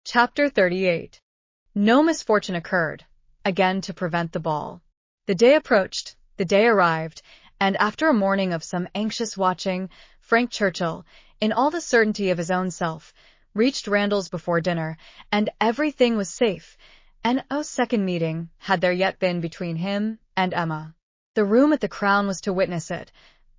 Chapter 38. No misfortune occurred, again to prevent the ball. The day approached, the day arrived, and after a morning of some anxious watching, Frank Churchill, in all the certainty of his own self, reached Randalls before dinner, and everything was safe, and no second meeting had there yet been between him and Emma. The room at the Crown was to witness it,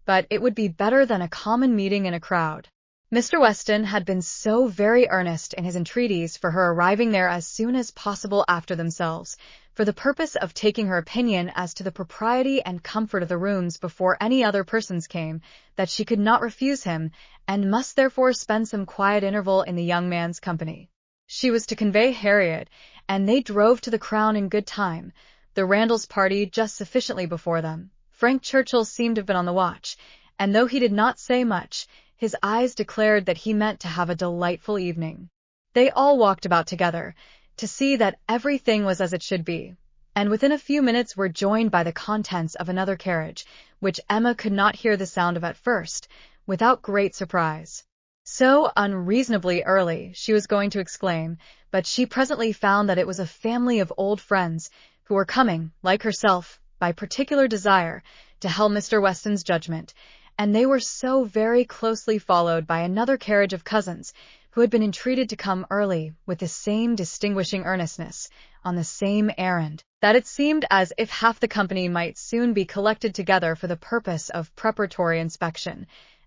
but it would be better than a common meeting in a crowd. Mr. Weston had been so very earnest in his entreaties for her arriving there as soon as possible after themselves, for the purpose of taking her opinion as to the propriety and comfort of the rooms before any other persons came, that she could not refuse him, and must therefore spend some quiet interval in the young man's company. She was to convey Harriet, and they drove to the Crown in good time, the Randalls party just sufficiently before them. Frank Churchill seemed to have been on the watch, and though he did not say much, his eyes declared that he meant to have a delightful evening. They all walked about together, to see that everything was as it should be, and within a few minutes were joined by the contents of another carriage, which Emma could not hear the sound of at first, without great surprise. So unreasonably early, she was going to exclaim, but she presently found that it was a family of old friends, who were coming, like herself, by particular desire, to help Mr. Weston's judgment, and they were so very closely followed by another carriage of cousins, who had been entreated to come early, with the same distinguishing earnestness, on the same errand, that it seemed as if half the company might soon be collected together for the purpose of preparatory inspection.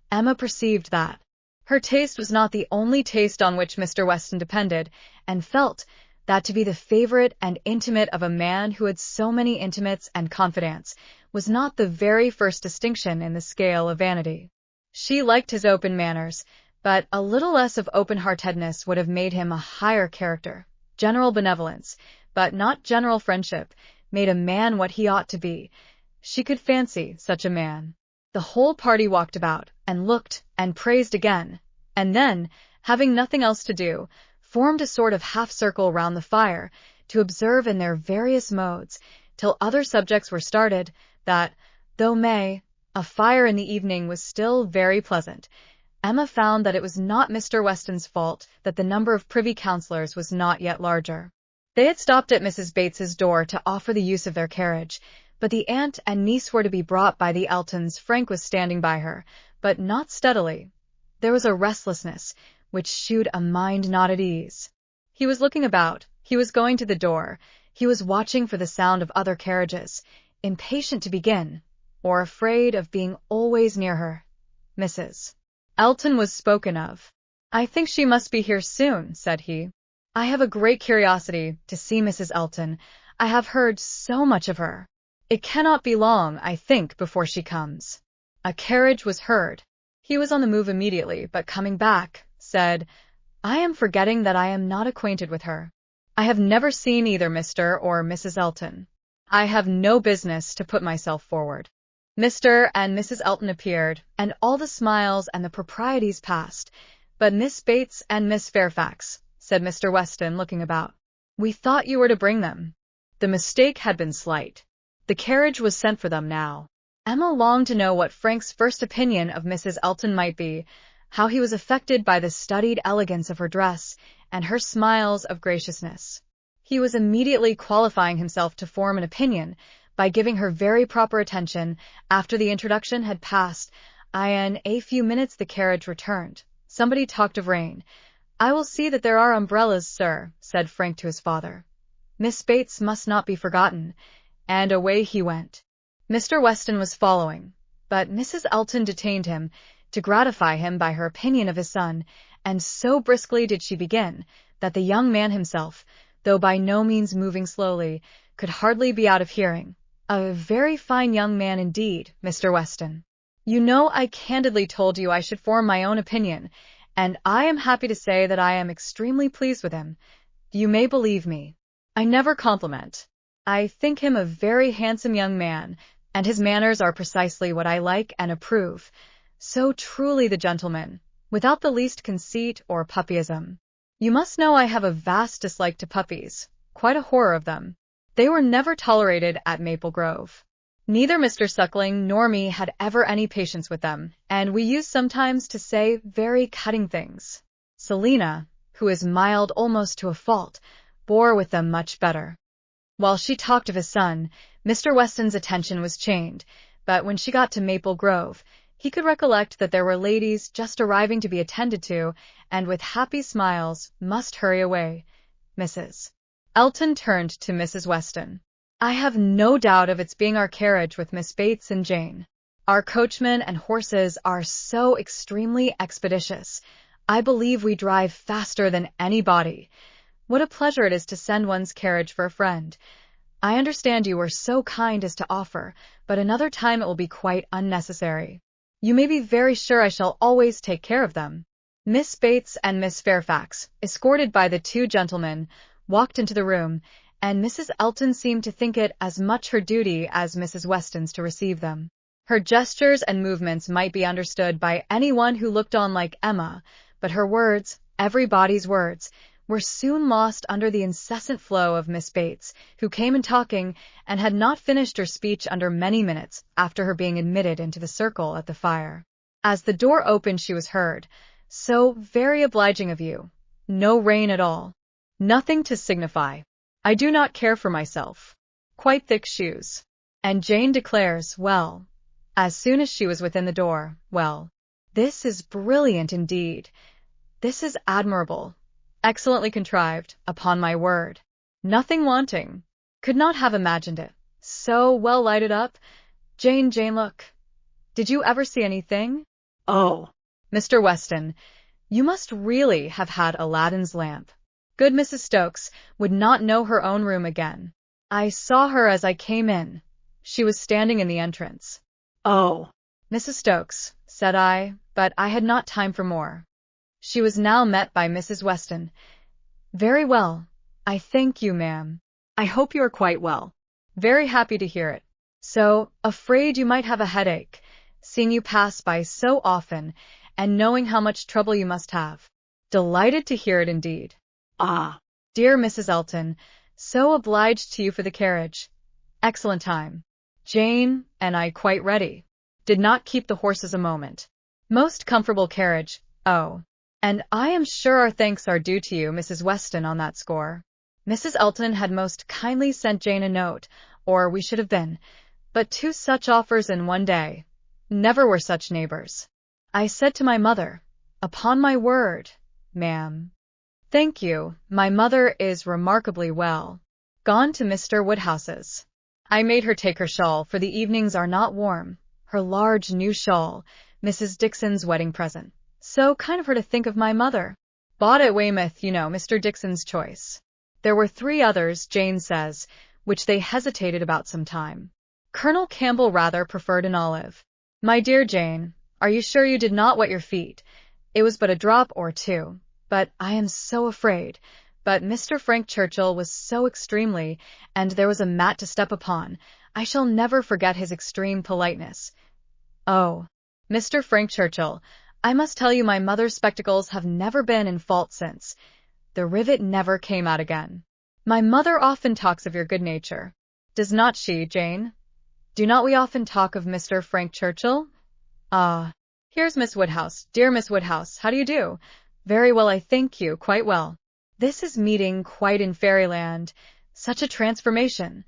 Emma perceived that her taste was not the only taste on which Mr. Weston depended, and felt that to be the favorite and intimate of a man who had so many intimates and confidants was not the very first distinction in the scale of vanity. She liked his open manners, but a little less of open-heartedness would have made him a higher character. General benevolence, but not general friendship, made a man what he ought to be. She could fancy such a man. The whole party walked about, and looked, and praised again, and then, having nothing else to do, formed a sort of half-circle round the fire, to observe in their various modes, till other subjects were started, that, though a fire in the evening was still very pleasant, Emma found that it was not Mr. Weston's fault that the number of privy councillors was not yet larger. They had stopped at Mrs. Bates's door to offer the use of their carriage, but the aunt and niece were to be brought by the Eltons. Frank was standing by her, but not steadily. There was a restlessness, which shewed a mind not at ease. He was looking about, he was going to the door, he was watching for the sound of other carriages, impatient to begin, or afraid of being always near her. Mrs. Elton was spoken of. "I think she must be here soon," said he. "I have a great curiosity to see Mrs. Elton. I have heard so much of her. It cannot be long, I think, before she comes." A carriage was heard. He was on the move immediately, but coming back, said, "I am forgetting that I am not acquainted with her. I have never seen either Mr. or Mrs. Elton. I have no business to put myself forward." Mr. and Mrs. Elton appeared, and all the smiles and the proprieties passed. "But Miss Bates and Miss Fairfax," said Mr. Weston, looking about. "We thought you were to bring them." The mistake had been slight. The carriage was sent for them now. Emma longed to know what Frank's first opinion of Mrs. Elton might be, how he was affected by the studied elegance of her dress, and her smiles of graciousness. He was immediately qualifying himself to form an opinion, by giving her very proper attention. After the introduction had passed, in a few minutes the carriage returned. Somebody talked of rain. "I will see that there are umbrellas, sir," said Frank to his father. "Miss Bates must not be forgotten," and away he went. Mr. Weston was following, but Mrs. Elton detained him, to gratify him by her opinion of his son, and so briskly did she begin, that the young man himself, though by no means moving slowly, could hardly be out of hearing. "A very fine young man indeed, Mr. Weston. You know I candidly told you I should form my own opinion, and I am happy to say that I am extremely pleased with him. You may believe me. I never compliment. I think him a very handsome young man, and his manners are precisely what I like and approve. So truly the gentleman, without the least conceit or puppyism. You must know I have a vast dislike to puppies, quite a horror of them. They were never tolerated at Maple Grove. Neither Mr. Suckling nor me had ever any patience with them, and we used sometimes to say very cutting things. Selina, who is mild almost to a fault, bore with them much better. While she talked of his son, Mr. Weston's attention was chained, but when she got to Maple Grove, he could recollect that there were ladies just arriving to be attended to, and with happy smiles must hurry away. Mrs. Elton turned to Mrs. Weston. "I have no doubt of its being our carriage with Miss Bates and Jane. Our coachman and horses are so extremely expeditious. I believe we drive faster than anybody. What a pleasure it is to send one's carriage for a friend. I understand you were so kind as to offer, but another time it will be quite unnecessary. You may be very sure I shall always take care of them." Miss Bates and Miss Fairfax, escorted by the two gentlemen, walked into the room, and Mrs. Elton seemed to think it as much her duty as Mrs. Weston's to receive them. Her gestures and movements might be understood by anyone who looked on like Emma, but her words, everybody's words, were soon lost under the incessant flow of Miss Bates, who came in talking, and had not finished her speech under many minutes after her being admitted into the circle at the fire. As the door opened she was heard, "So very obliging of you. No rain at all. Nothing to signify. I do not care for myself. Quite thick shoes." And Jane declares, well, as soon as she was within the door, well, this is brilliant indeed. This is admirable. Excellently contrived, upon my word. Nothing wanting. Could not have imagined it. So well lighted up. Jane, look. Did you ever see anything? Oh, Mr. Weston, you must really have had Aladdin's lamp. Good Mrs. Stokes would not know her own room again. I saw her as I came in. She was standing in the entrance. Oh, Mrs. Stokes, said I, but I had not time for more. She was now met by Mrs. Weston. Very well. I thank you, ma'am. I hope you are quite well. Very happy to hear it. So, afraid you might have a headache, seeing you pass by so often, and knowing how much trouble you must have. Delighted to hear it indeed. Ah, dear Mrs. Elton, so obliged to you for the carriage. Excellent time. Jane and I quite ready. Did not keep the horses a moment. Most comfortable carriage, oh. And I am sure our thanks are due to you, Mrs. Weston, on that score. Mrs. Elton had most kindly sent Jane a note, or we should have been. But 2 such offers in one day. Never were such neighbors. I said to my mother, upon my word, ma'am. Thank you, my mother is remarkably well. Gone to Mr. Woodhouse's. I made her take her shawl, for the evenings are not warm. Her large new shawl, Mrs. Dixon's wedding present. So kind of her to think of my mother. Bought at Weymouth, you know, Mr. Dixon's choice. There were 3 others, Jane says, which they hesitated about some time. Colonel Campbell rather preferred an olive. My dear Jane, are you sure you did not wet your feet? It was but a drop or 2. But I am so afraid. But Mr. Frank Churchill was so extremely, and there was a mat to step upon. I shall never forget his extreme politeness. Oh, Mr. Frank Churchill, I must tell you my mother's spectacles have never been in fault since. The rivet never came out again. My mother often talks of your good nature. Does not she, Jane? Do not we often talk of Mr. Frank Churchill? Ah, here's Miss Woodhouse. Dear Miss Woodhouse, how do you do? Very well, I thank you, quite well. This is meeting quite in fairyland. Such a transformation.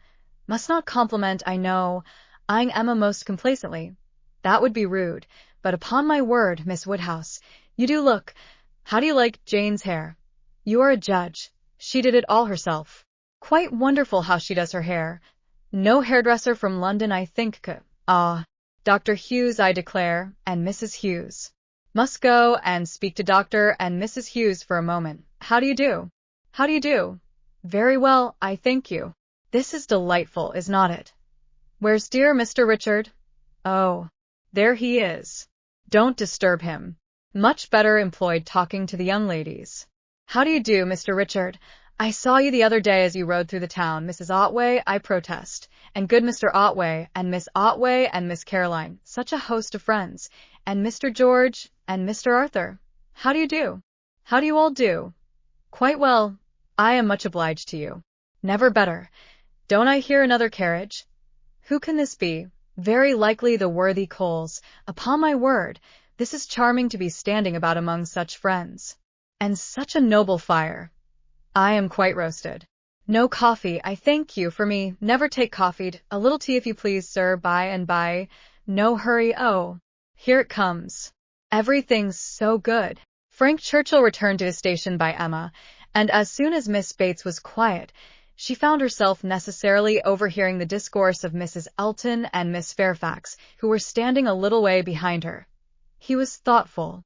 Must not compliment, I know, eyeing Emma most complacently. That would be rude, but upon my word, Miss Woodhouse, you do look. How do you like Jane's hair? You are a judge. She did it all herself. Quite wonderful how she does her hair. No hairdresser from London, I think, could. Ah, Dr. Hughes, I declare, and Mrs. Hughes. Must go and speak to Dr. and Mrs. Hughes for a moment. How do you do? How do you do? Very well, I thank you. This is delightful, is not it? Where's dear Mr. Richard? Oh, there he is. Don't disturb him. Much better employed talking to the young ladies. How do you do, Mr. Richard? I saw you the other day as you rode through the town. Mrs. Otway, I protest. And good Mr. Otway, and Miss Otway, and Miss Caroline. Such a host of friends. And Mr. George, and Mr. Arthur. How do you do? How do you all do? Quite well. I am much obliged to you. Never better. Don't I hear another carriage? Who can this be? Very likely the worthy Coles. Upon my word, this is charming to be standing about among such friends. And such a noble fire. I am quite roasted. No coffee, I thank you for me. Never take coffee. A little tea if you please, sir, by and by. No hurry. Oh, here it comes. Everything's so good. Frank Churchill returned to his station by Emma, and as soon as Miss Bates was quiet, she found herself necessarily overhearing the discourse of Mrs. Elton and Miss Fairfax, who were standing a little way behind her. He was thoughtful.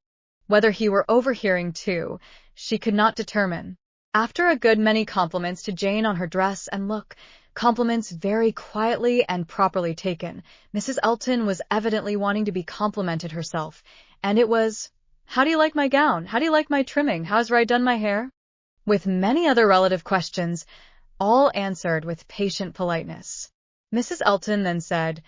Whether he were overhearing too, she could not determine. After a good many compliments to Jane on her dress and look, compliments very quietly and properly taken, Mrs. Elton was evidently wanting to be complimented herself, and it was, "How do you like my gown? How do you like my trimming? How's I done my hair?" With many other relative questions, all answered with patient politeness. Mrs. Elton then said,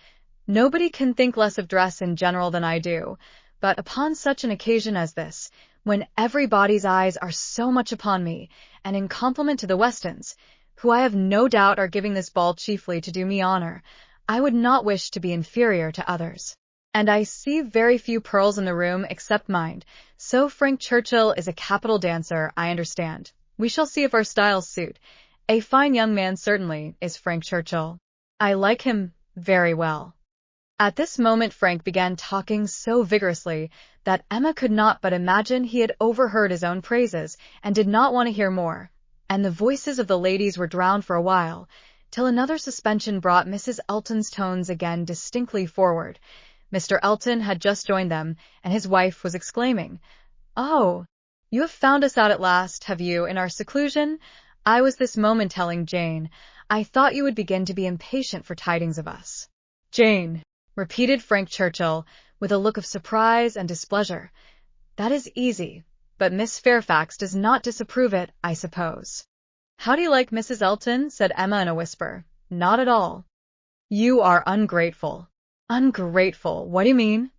"Nobody can think less of dress in general than I do, but upon such an occasion as this, when everybody's eyes are so much upon me, and in compliment to the Westons, who I have no doubt are giving this ball chiefly to do me honor, I would not wish to be inferior to others. And I see very few pearls in the room except mine, so Frank Churchill is a capital dancer, I understand. We shall see if our styles suit. A fine young man certainly is Frank Churchill. I like him very well." At this moment Frank began talking so vigorously that Emma could not but imagine he had overheard his own praises and did not want to hear more, and the voices of the ladies were drowned for a while, till another suspension brought Mrs. Elton's tones again distinctly forward. Mr. Elton had just joined them, and his wife was exclaiming, "Oh, you have found us out at last, have you, in our seclusion? I was this moment telling Jane, I thought you would begin to be impatient for tidings of us." "Jane," repeated Frank Churchill, with a look of surprise and displeasure. "That is easy, but Miss Fairfax does not disapprove it, I suppose." "How do you like Mrs. Elton?" said Emma in a whisper. "Not at all." "You are ungrateful." "Ungrateful? What do you mean?"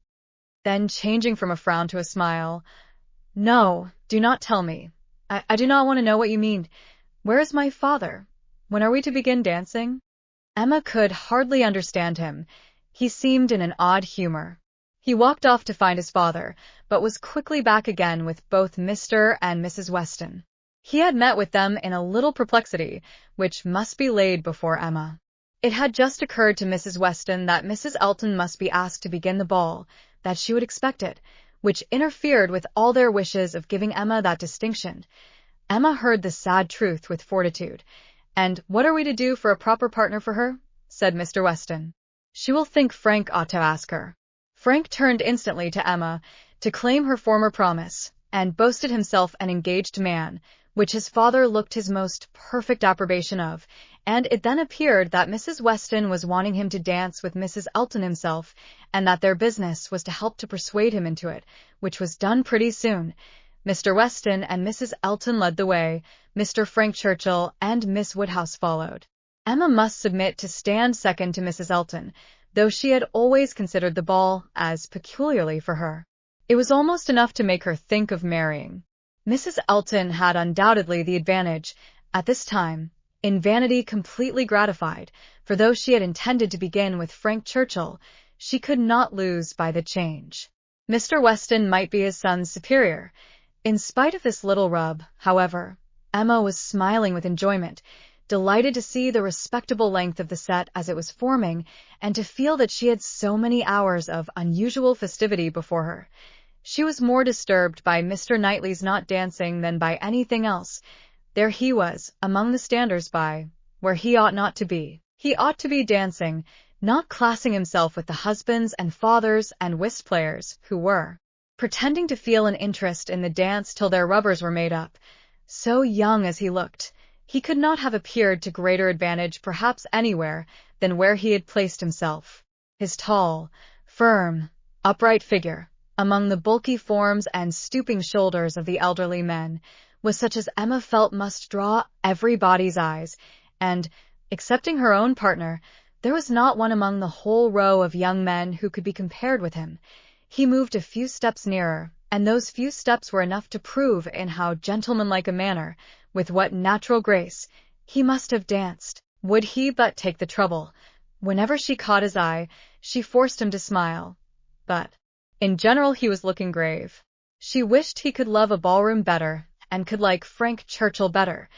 Then, changing from a frown to a smile, "No, do not tell me. I do not want to know what you mean. Where is my father? When are we to begin dancing?" Emma could hardly understand him. He seemed in an odd humor. He walked off to find his father, but was quickly back again with both Mr. and Mrs. Weston. He had met with them in a little perplexity, which must be laid before Emma. It had just occurred to Mrs. Weston that Mrs. Elton must be asked to begin the ball, that she would expect it, which interfered with all their wishes of giving Emma that distinction. Emma heard the sad truth with fortitude. "And what are we to do for a proper partner for her?" said Mr. Weston. "She will think Frank ought to ask her." Frank turned instantly to Emma to claim her former promise, and boasted himself an engaged man, which his father looked his most perfect approbation of, and it then appeared that Mrs. Weston was wanting him to dance with Mrs. Elton himself, and that their business was to help to persuade him into it, which was done pretty soon. Mr. Weston and Mrs. Elton led the way, Mr. Frank Churchill and Miss Woodhouse followed. Emma must submit to stand second to Mrs. Elton, though she had always considered the ball as peculiarly for her. It was almost enough to make her think of marrying. Mrs. Elton had undoubtedly the advantage, at this time, in vanity completely gratified, for though she had intended to begin with Frank Churchill, she could not lose by the change. Mr. Weston might be his son's superior. In spite of this little rub, however, Emma was smiling with enjoyment, delighted to see the respectable length of the set as it was forming, and to feel that she had so many hours of unusual festivity before her. She was more disturbed by Mr. Knightley's not dancing than by anything else. There he was, among the standers-by, where he ought not to be. He ought to be dancing, not classing himself with the husbands and fathers and whist players, who were pretending to feel an interest in the dance till their rubbers were made up. So young as he looked, he could not have appeared to greater advantage perhaps anywhere than where he had placed himself. His tall, firm, upright figure, among the bulky forms and stooping shoulders of the elderly men, was such as Emma felt must draw everybody's eyes, and, excepting her own partner, there was not one among the whole row of young men who could be compared with him. He moved a few steps nearer, and those few steps were enough to prove in how gentlemanlike a manner, with what natural grace, he must have danced. Would he but take the trouble. Whenever she caught his eye, she forced him to smile. But, in general, he was looking grave. She wished he could love a ballroom better, and could like Frank Churchill better.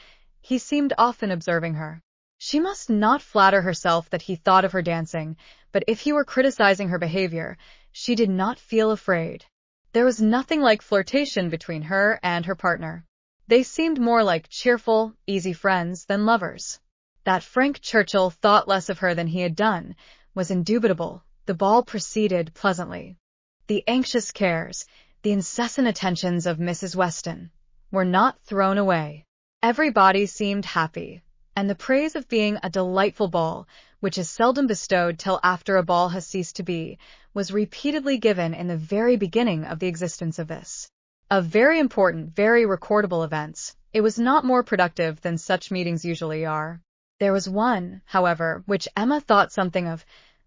He seemed often observing her. She must not flatter herself that he thought of her dancing, but if he were criticizing her behavior, she did not feel afraid. There was nothing like flirtation between her and her partner. They seemed more like cheerful, easy friends than lovers. That Frank Churchill thought less of her than he had done was indubitable. The ball proceeded pleasantly. The anxious cares, the incessant attentions of Mrs. Weston were not thrown away. Everybody seemed happy, and the praise of being a delightful ball, which is seldom bestowed till after a ball has ceased to be, was repeatedly given in the very beginning of the existence of this. Of very important, very recordable events, it was not more productive than such meetings usually are. There was one, however, which Emma thought something of.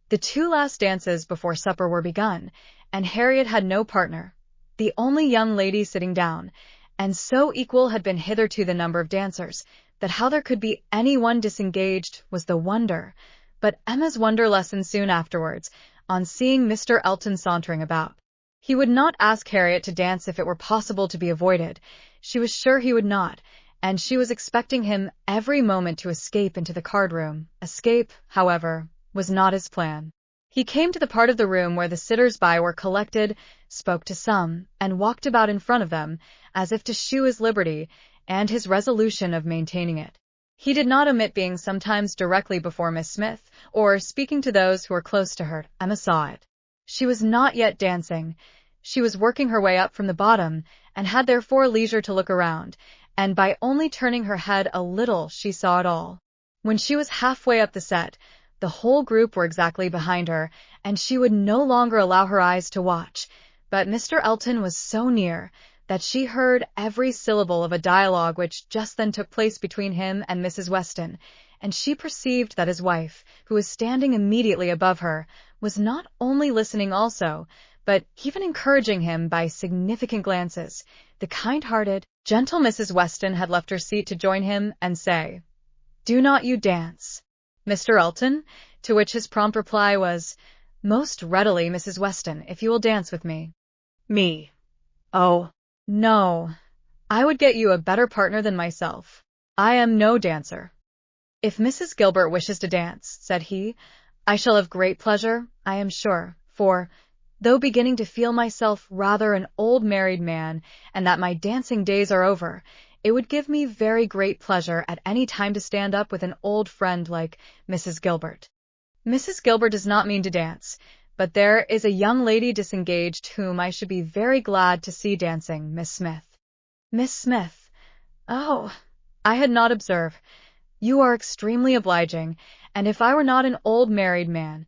The 2 last dances before supper were begun, and Harriet had no partner, the only young lady sitting down, and so equal had been hitherto the number of dancers, that how there could be any one disengaged was the wonder. But Emma's wonder lessened soon afterwards, on seeing Mr. Elton sauntering about. He would not ask Harriet to dance if it were possible to be avoided. She was sure he would not, and she was expecting him every moment to escape into the card-room. Escape, however, was not his plan. He came to the part of the room where the sitters-by were collected, spoke to some, and walked about in front of them, as if to shew his liberty, and his resolution of maintaining it. He did not omit being sometimes directly before Miss Smith, or speaking to those who were close to her. Emma saw it. She was not yet dancing. She was working her way up from the bottom, and had therefore leisure to look around, and by only turning her head a little she saw it all. When she was halfway up the set, the whole group were exactly behind her, and she would no longer allow her eyes to watch. But Mr. Elton was so near that she heard every syllable of a dialogue which just then took place between him and Mrs. Weston, and she perceived that his wife, who was standing immediately above her, was not only listening also, but even encouraging him by significant glances. The kind-hearted, gentle Mrs. Weston had left her seat to join him and say, "Do not you dance, Mr. Elton?" To which his prompt reply was, "Most readily, Mrs. Weston, if you will dance with me." "Me? Oh, no. I would get you a better partner than myself. I am no dancer." "If Mrs. Gilbert wishes to dance," said he, "I shall have great pleasure, I am sure, for, though beginning to feel myself rather an old married man, and that my dancing days are over, it would give me very great pleasure at any time to stand up with an old friend like Mrs. Gilbert. Mrs. Gilbert does not mean to dance, but there is a young lady disengaged whom I should be very glad to see dancing, Miss Smith." "Miss Smith? Oh, I had not observed. You are extremely obliging, and if I were not an old married man,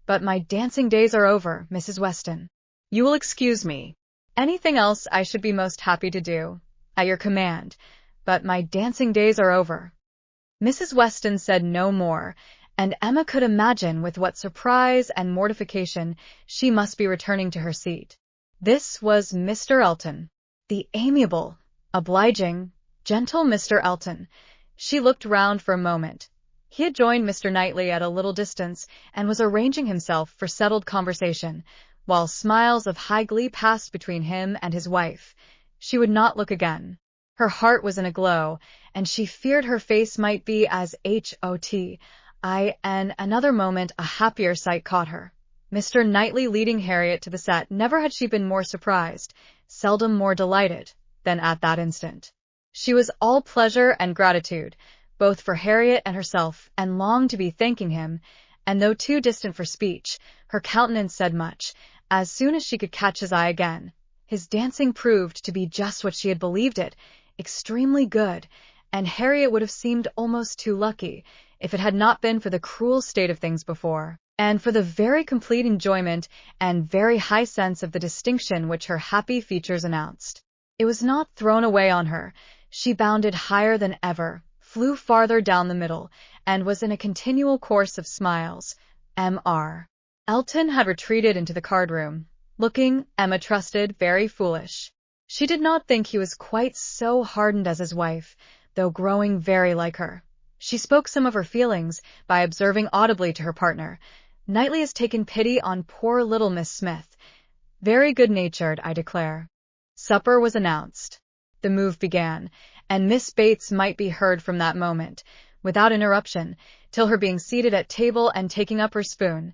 but my dancing days are over, Mrs. Weston. You will excuse me. Anything else I should be most happy to do, at your command, but my dancing days are over." Mrs. Weston said no more, and Emma could imagine with what surprise and mortification she must be returning to her seat. This was Mr. Elton, the amiable, obliging, gentle Mr. Elton. She looked round for a moment. He had joined Mr. Knightley at a little distance, and was arranging himself for settled conversation, while smiles of high glee passed between him and his wife. She would not look again. Her heart was in a glow, and she feared her face might be as hot. And another moment a happier sight caught her. Mr. Knightley leading Harriet to the set. Never had she been more surprised, seldom more delighted, than at that instant. She was all pleasure and gratitude, both for Harriet and herself, and longed to be thanking him, and though too distant for speech, her countenance said much. As soon as she could catch his eye again, his dancing proved to be just what she had believed it, extremely good, and Harriet would have seemed almost too lucky, if it had not been for the cruel state of things before, and for the very complete enjoyment and very high sense of the distinction which her happy features announced. It was not thrown away on her. She bounded higher than ever, flew farther down the middle, and was in a continual course of smiles. Mr. Elton had retreated into the card-room, looking, Emma trusted, very foolish. She did not think he was quite so hardened as his wife, though growing very like her. She spoke some of her feelings by observing audibly to her partner, "Knightley has taken pity on poor little Miss Smith. Very good-natured, I declare." Supper was announced. the move began, and Miss Bates might be heard from that moment, without interruption, till her being seated at table and taking up her spoon.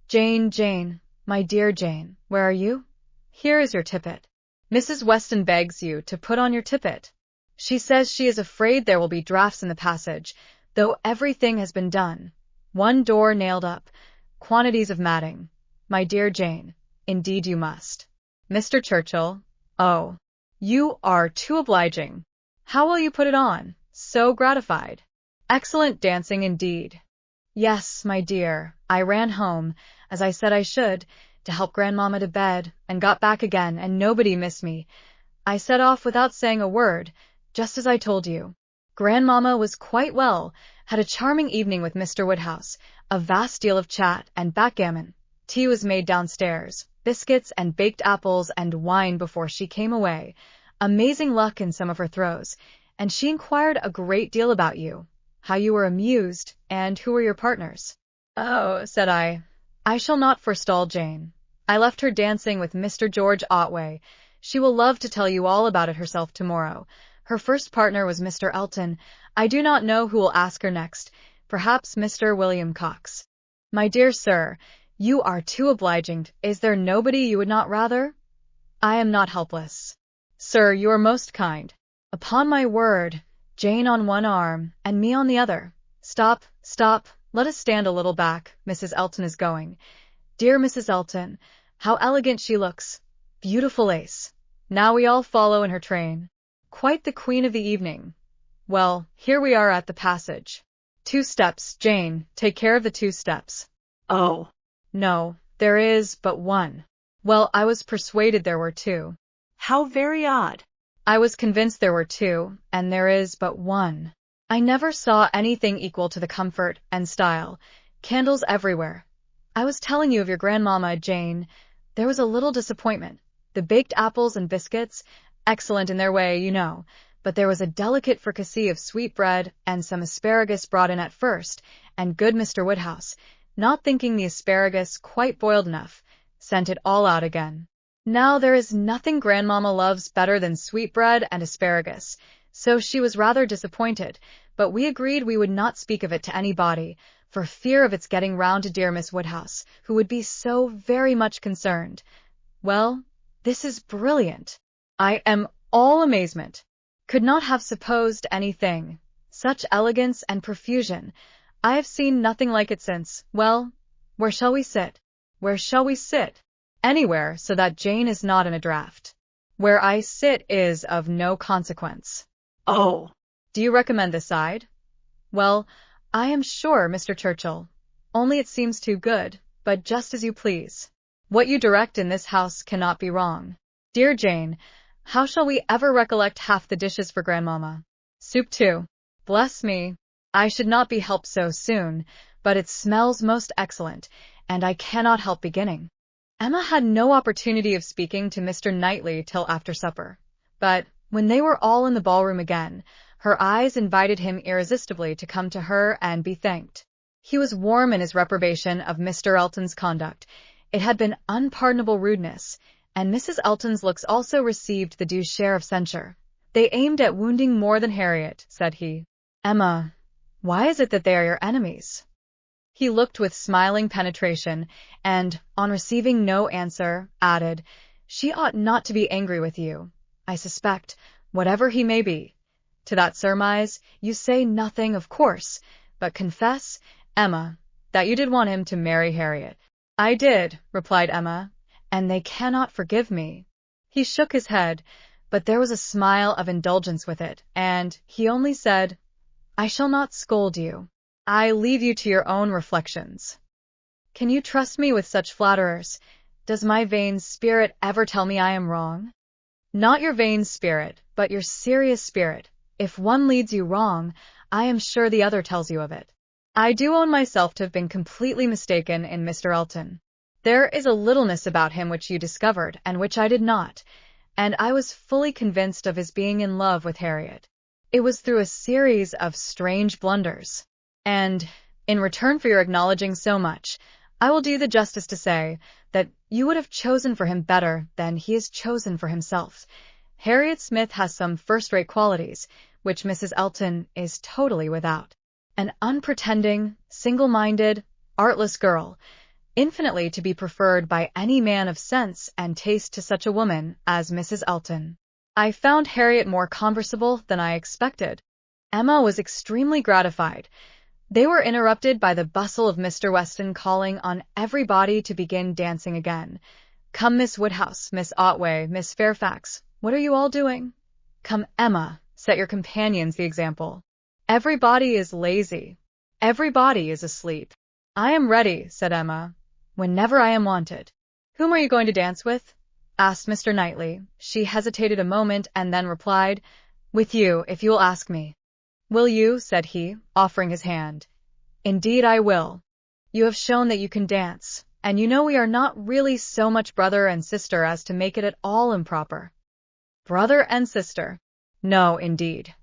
Jane, my dear Jane, where are you? Here is your tippet. Mrs. Weston begs you to put on your tippet. She says she is afraid there will be draughts in the passage, though everything has been done. One door nailed up, quantities of matting. My dear Jane, indeed you must. Mr. Churchill, oh, you are too obliging. How will you put it on? So gratified. Excellent dancing indeed. Yes, my dear, I ran home, as I said I should, to help Grandmamma to bed, and got back again, and nobody missed me. I set off without saying a word, just as I told you. Grandmamma was quite well, had a charming evening with Mr. Woodhouse, a vast deal of chat and backgammon. Tea was made downstairs, biscuits and baked apples and wine before she came away. Amazing luck in some of her throws, and she inquired a great deal about you, how you were amused, and who were your partners. Oh, said I shall not forestall Jane. I left her dancing with Mr. George Otway. She will love to tell you all about it herself tomorrow. Her first partner was Mr. Elton. I do not know who will ask her next. Perhaps Mr. William Cox. My dear sir, you are too obliging. Is there nobody you would not rather? I am not helpless. Sir, you are most kind. Upon my word, Jane on one arm, and me on the other. Stop, let us stand a little back. Mrs. Elton is going. Dear Mrs. Elton, how elegant she looks. Beautiful lace. Now we all follow in her train. Quite the queen of the evening. Well, here we are at the passage. 2 steps, Jane, take care of the 2 steps. Oh. No, there is but one. Well, I was persuaded there were 2. How very odd. I was convinced there were 2, and there is but one. I never saw anything equal to the comfort and style. Candles everywhere. I was telling you of your Grandmamma, Jane. There was a little disappointment. The baked apples and biscuits, excellent in their way, you know, but there was a delicate fricassee of sweetbread and some asparagus brought in at first, and good Mr. Woodhouse, not thinking the asparagus quite boiled enough, sent it all out again. Now there is nothing Grandmamma loves better than sweetbread and asparagus, so she was rather disappointed, but we agreed we would not speak of it to anybody, for fear of its getting round to dear Miss Woodhouse, who would be so very much concerned. Well, this is brilliant. I am all amazement. Could not have supposed anything. Such elegance and profusion. I have seen nothing like it since. Well, where shall we sit? Where shall we sit? Anywhere, so that Jane is not in a draught. Where I sit is of no consequence. Oh. Do you recommend this side? Well, I am sure, Mr. Churchill. Only it seems too good, but just as you please. What you direct in this house cannot be wrong. Dear Jane, how shall we ever recollect half the dishes for Grandmamma? Soup too. Bless me. I should not be helped so soon, but it smells most excellent, and I cannot help beginning. Emma had no opportunity of speaking to Mr. Knightley till after supper, but when they were all in the ballroom again, her eyes invited him irresistibly to come to her and be thanked. He was warm in his reprobation of Mr. Elton's conduct. It had been unpardonable rudeness, and Mrs. Elton's looks also received the due share of censure. They aimed at wounding more than Harriet, said he. Emma, why is it that they are your enemies? He looked with smiling penetration, and, on receiving no answer, added, She ought not to be angry with you, I suspect, whatever he may be. To that surmise, you say nothing, of course, but confess, Emma, that you did want him to marry Harriet. I did, replied Emma, and they cannot forgive me. He shook his head, but there was a smile of indulgence with it, and he only said, I shall not scold you. I leave you to your own reflections. Can you trust me with such flatterers? Does my vain spirit ever tell me I am wrong? Not your vain spirit, but your serious spirit. If one leads you wrong, I am sure the other tells you of it. I do own myself to have been completely mistaken in Mr. Elton. There is a littleness about him which you discovered, and which I did not, and I was fully convinced of his being in love with Harriet. It was through a series of strange blunders. And, in return for your acknowledging so much, I will do you the justice to say that you would have chosen for him better than he has chosen for himself. Harriet Smith has some first-rate qualities, which Mrs. Elton is totally without. An unpretending, single-minded, artless girl, infinitely to be preferred by any man of sense and taste to such a woman as Mrs. Elton. I found Harriet more conversable than I expected. Emma was extremely gratified. They were interrupted by the bustle of Mr. Weston calling on everybody to begin dancing again. Come, Miss Woodhouse, Miss Otway, Miss Fairfax, what are you all doing? Come, Emma, set your companions the example. Everybody is lazy. Everybody is asleep. I am ready, said Emma, whenever I am wanted. Whom are you going to dance with? Asked Mr. Knightley. She hesitated a moment and then replied, With you, if you will ask me. Will you? Said he, offering his hand. Indeed I will. You have shown that you can dance, and you know we are not really so much brother and sister as to make it at all improper. Brother and sister? No, indeed.